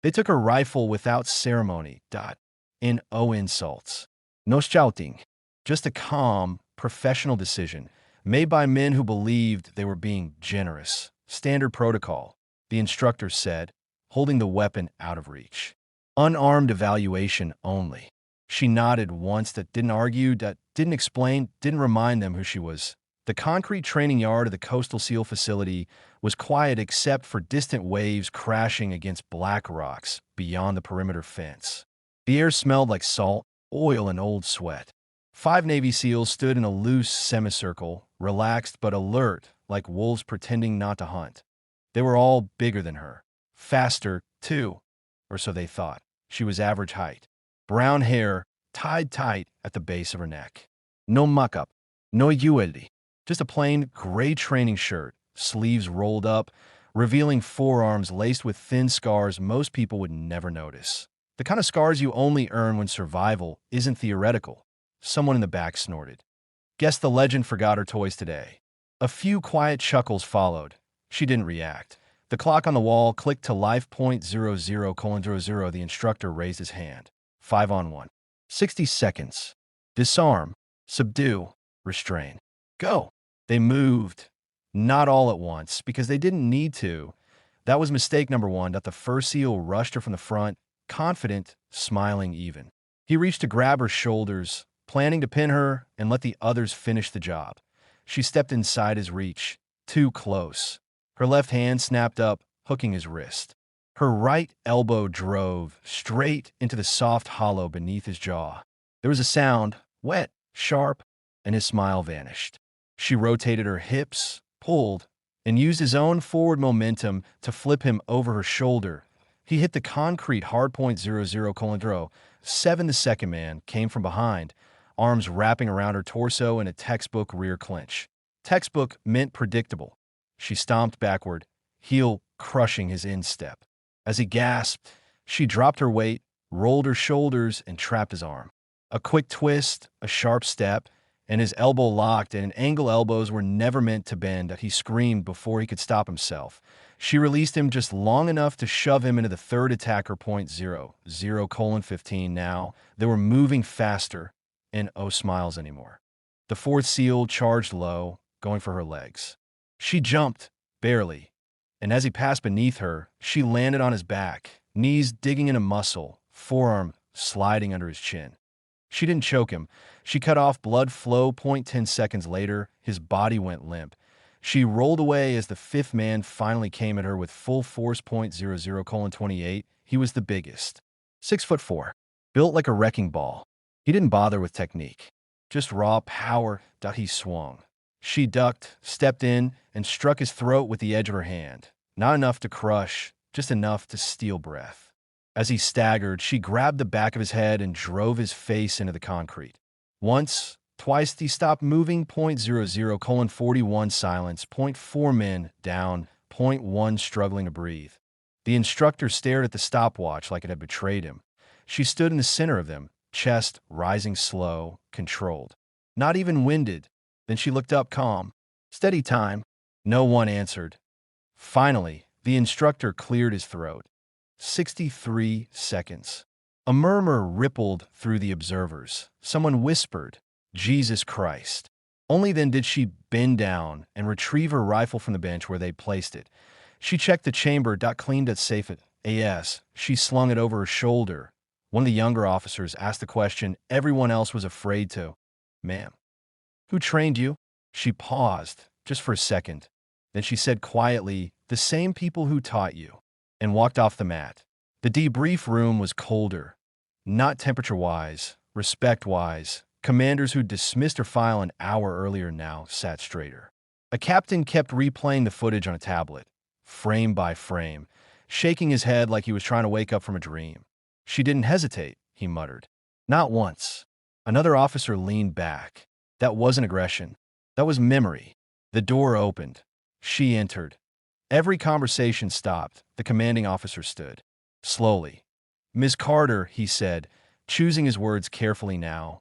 They took her rifle without ceremony. In no insults. No shouting. Just a calm, professional decision made by men who believed they were being generous. Standard protocol, the instructor said, holding the weapon out of reach. Unarmed evaluation only. She nodded once, that didn't argue, that didn't explain, didn't remind them who she was. The concrete training yard of the Coastal SEAL facility was quiet except for distant waves crashing against black rocks beyond the perimeter fence. The air smelled like salt, oil, and old sweat. 5 Navy SEALs stood in a loose semicircle, relaxed but alert, like wolves pretending not to hunt. They were all bigger than her. Faster, too, or so they thought. She was average height. Brown hair tied tight at the base of her neck. No muck-up, no utility. Just a plain gray training shirt, sleeves rolled up, revealing forearms laced with thin scars most people would never notice. The kind of scars you only earn when survival isn't theoretical. Someone in the back snorted. Guess the legend forgot her toys today. A few quiet chuckles followed. She didn't react. The clock on the wall clicked to life .00:00. The instructor raised his hand. 5 on 1. 60 seconds. Disarm. Subdue. Restrain. Go. They moved. Not all at once, because they didn't need to. That was mistake number 1, that the first SEAL rushed her from the front, confident, smiling even. He reached to grab her shoulders, planning to pin her and let the others finish the job. She stepped inside his reach, too close. Her left hand snapped up, hooking his wrist. Her right elbow drove straight into the soft hollow beneath his jaw. There was a sound, wet, sharp, and his smile vanished. She rotated her hips, pulled, and used his own forward momentum to flip him over her shoulder. He hit the concrete hard .00:00. 7. The second man came from behind, arms wrapping around her torso in a textbook rear clinch. Textbook meant predictable. She stomped backward, heel crushing his instep. As he gasped, she dropped her weight, rolled her shoulders, and trapped his arm. A quick twist, a sharp step, and his elbow locked, and angle elbows were never meant to bend. He screamed before he could stop himself. She released him just long enough to shove him into the third attacker .00:15. Now, they were moving faster, and no smiles anymore. The fourth SEAL charged low, going for her legs. She jumped, barely, and as he passed beneath her, she landed on his back, knees digging into muscle, forearm sliding under his chin. She didn't choke him. She cut off blood flow. 10 seconds later, his body went limp. She rolled away as the fifth man finally came at her with full force. .00:28. He was the biggest. 6'4", built like a wrecking ball. He didn't bother with technique, just raw power. He swung. She ducked, stepped in, and struck his throat with the edge of her hand. Not enough to crush, just enough to steal breath. As he staggered, she grabbed the back of his head and drove his face into the concrete. Once, twice, he stopped moving. .00:41. Silence. 4 men down. 1 struggling to breathe. The instructor stared at the stopwatch like it had betrayed him. She stood in the center of them, chest rising slow, controlled. Not even winded. Then she looked up, calm. Steady time. No one answered. Finally, the instructor cleared his throat. 63 seconds. A murmur rippled through the observers. Someone whispered, "Jesus Christ." Only then did she bend down and retrieve her rifle from the bench where they placed it. She checked the chamber. Cleaned it safe at AS. She slung it over her shoulder. One of the younger officers asked the question everyone else was afraid to. "Ma'am, who trained you?" She paused, just for a second. Then she said quietly, "The same people who taught you," and walked off the mat. The debrief room was colder. Not temperature-wise, respect-wise. Commanders who dismissed her file an hour earlier now sat straighter. A captain kept replaying the footage on a tablet, frame by frame, shaking his head like he was trying to wake up from a dream. "She didn't hesitate," he muttered. "Not once." Another officer leaned back. That wasn't aggression. That was memory. The door opened. She entered. Every conversation stopped. The commanding officer stood. Slowly. "Ms. Carter," he said, choosing his words carefully now.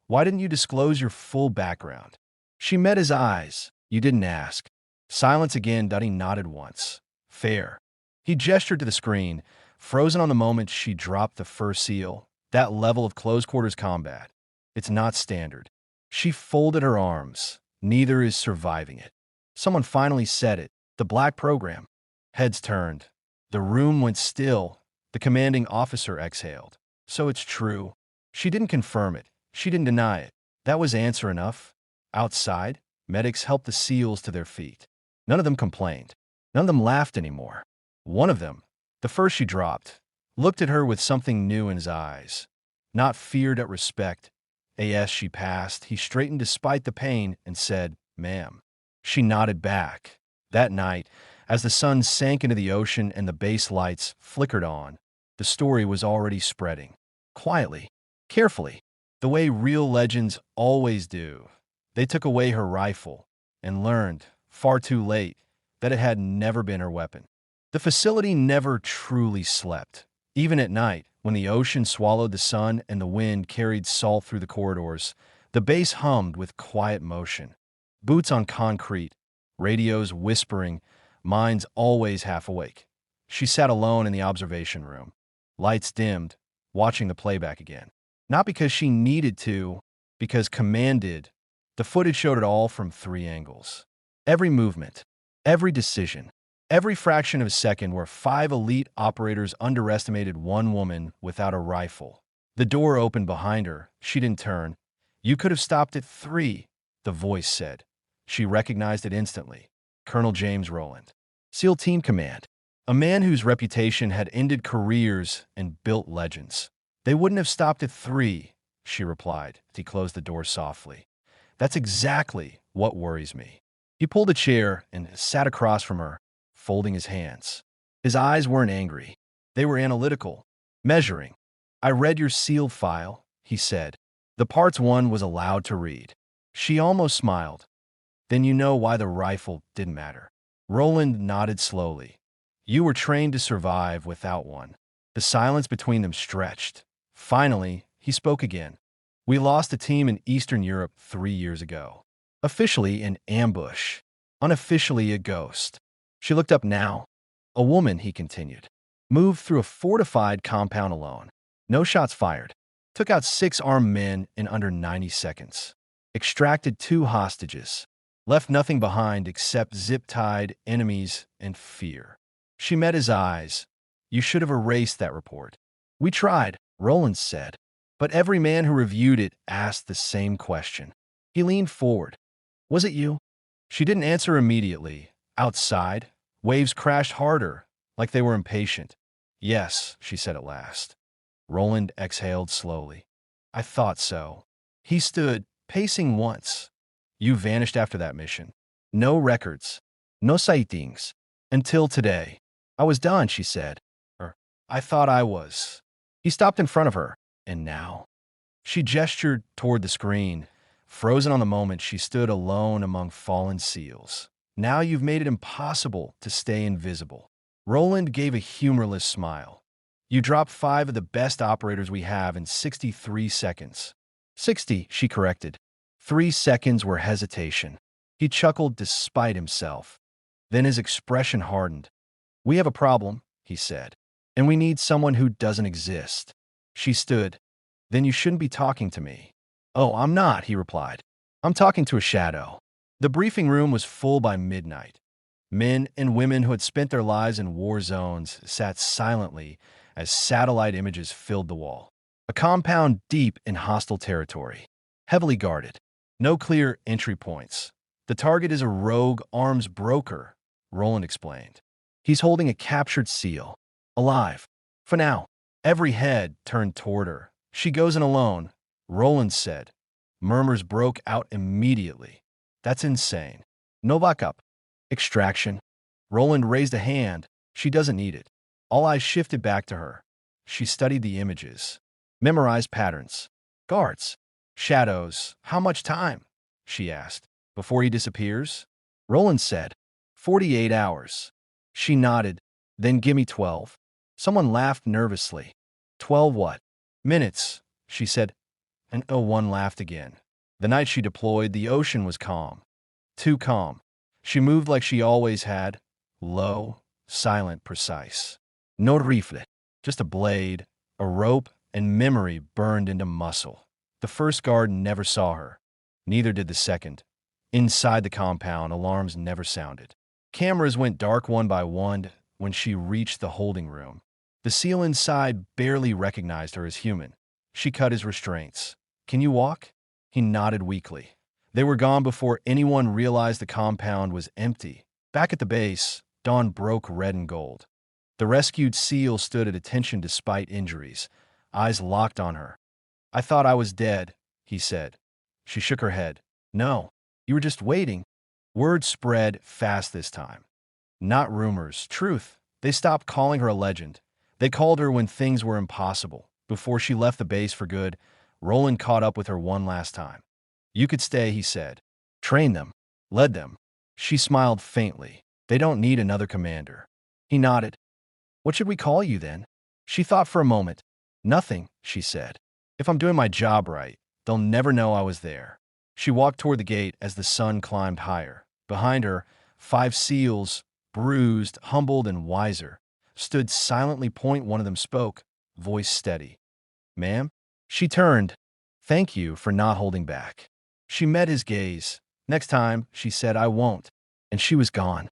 "Why didn't you disclose your full background?" She met his eyes. "You didn't ask." Silence again. He nodded once. "Fair." He gestured to the screen. Frozen on the moment she dropped the first seal, that level of close-quarters combat. It's not standard. She folded her arms. Neither is surviving it. Someone finally said it. The black program. Heads turned. The room went still. The commanding officer exhaled. So it's true. She didn't confirm it. She didn't deny it. That was answer enough. Outside, medics helped the SEALs to their feet. None of them complained. None of them laughed anymore. One of them, the first she dropped, looked at her with something new in his eyes. Not fear but respect. As she passed, he straightened despite the pain and said, "Ma'am." She nodded back. That night, as the sun sank into the ocean and the base lights flickered on, the story was already spreading. Quietly, carefully, the way real legends always do. They took away her rifle and learned, far too late, that it had never been her weapon. The facility never truly slept. Even at night, when the ocean swallowed the sun and the wind carried salt through the corridors, the base hummed with quiet motion. Boots on concrete, radios whispering, minds always half awake. She sat alone in the observation room, lights dimmed, watching the playback again. Not because she needed to, because commanded. The footage showed it all from 3 angles. Every movement, every decision, every fraction of a second where 5 elite operators underestimated one woman without a rifle. The door opened behind her. She didn't turn. "You could have stopped at 3, the voice said. She recognized it instantly. Colonel James Rowland. SEAL Team Command. A man whose reputation had ended careers and built legends. "They wouldn't have stopped at 3, she replied. He closed the door softly. "That's exactly what worries me." He pulled a chair and sat across from her, folding his hands. His eyes weren't angry. They were analytical, measuring. "I read your SEAL file," he said. The parts one was allowed to read. She almost smiled. "Then you know why the rifle didn't matter." Roland nodded slowly. "You were trained to survive without one." The silence between them stretched. Finally, he spoke again. "We lost a team in Eastern Europe 3 years ago. Officially an ambush. Unofficially a ghost." She looked up now. "A woman," he continued, "moved through a fortified compound alone. No shots fired. Took out 6 armed men in under 90 seconds. Extracted 2 hostages. Left nothing behind except zip-tied enemies and fear." She met his eyes. "You should have erased that report." "We tried," Roland said. But every man who reviewed it asked the same question. He leaned forward. "Was it you?" She didn't answer immediately. Outside, waves crashed harder, like they were impatient. "Yes," she said at last. Roland exhaled slowly. "I thought so." He stood, pacing once. "You vanished after that mission. No records. No sightings. Until today." "I was done," she said. Or, "I thought I was." He stopped in front of her. "And now?" She gestured toward the screen. Frozen on the moment, she stood alone among fallen SEALs. "Now you've made it impossible to stay invisible." Roland gave a humorless smile. "You dropped 5 of the best operators we have in 63 seconds. 60, she corrected. 3 seconds were hesitation." He chuckled despite himself. Then his expression hardened. "We have a problem," he said, "and we need someone who doesn't exist." She stood. "Then you shouldn't be talking to me." "Oh, I'm not," he replied. "I'm talking to a shadow." The briefing room was full by midnight. Men and women who had spent their lives in war zones sat silently as satellite images filled the wall. A compound deep in hostile territory, heavily guarded. No clear entry points. "The target is a rogue arms broker," Roland explained. "He's holding a captured SEAL. Alive. For now." Every head turned toward her. "She goes in alone," Roland said. Murmurs broke out immediately. "That's insane. No backup." "Extraction." Roland raised a hand. "She doesn't need it." All eyes shifted back to her. She studied the images. Memorized patterns. Guards. Shadows. "How much time?" she asked. "Before he disappears?" Roland said. 48 hours. She nodded. "Then give me 12. Someone laughed nervously. 12 what? "Minutes," she said. And one laughed again. The night she deployed, the ocean was calm. Too calm. She moved like she always had. Low, silent, precise. No rifle. Just a blade, a rope, and memory burned into muscle. The first guard never saw her. Neither did the second. Inside the compound, alarms never sounded. Cameras went dark one by one when she reached the holding room. The seal inside barely recognized her as human. She cut his restraints. "Can you walk?" He nodded weakly. They were gone before anyone realized the compound was empty. Back at the base, dawn broke red and gold. The rescued seal stood at attention despite injuries, eyes locked on her. "I thought I was dead," he said. She shook her head. "No, you were just waiting." Word spread fast this time. Not rumors, truth. They stopped calling her a legend. They called her when things were impossible. Before she left the base for good, Roland caught up with her one last time. "You could stay," he said. "Train them. Led them." She smiled faintly. "They don't need another commander." He nodded. "What should we call you then?" She thought for a moment. "Nothing," she said. "If I'm doing my job right, they'll never know I was there." She walked toward the gate as the sun climbed higher. Behind her, 5 seals, bruised, humbled, and wiser, stood silently. One of them spoke, voice steady. "Ma'am?" She turned. "Thank you for not holding back." She met his gaze. "Next time," she said, "I won't." And she was gone.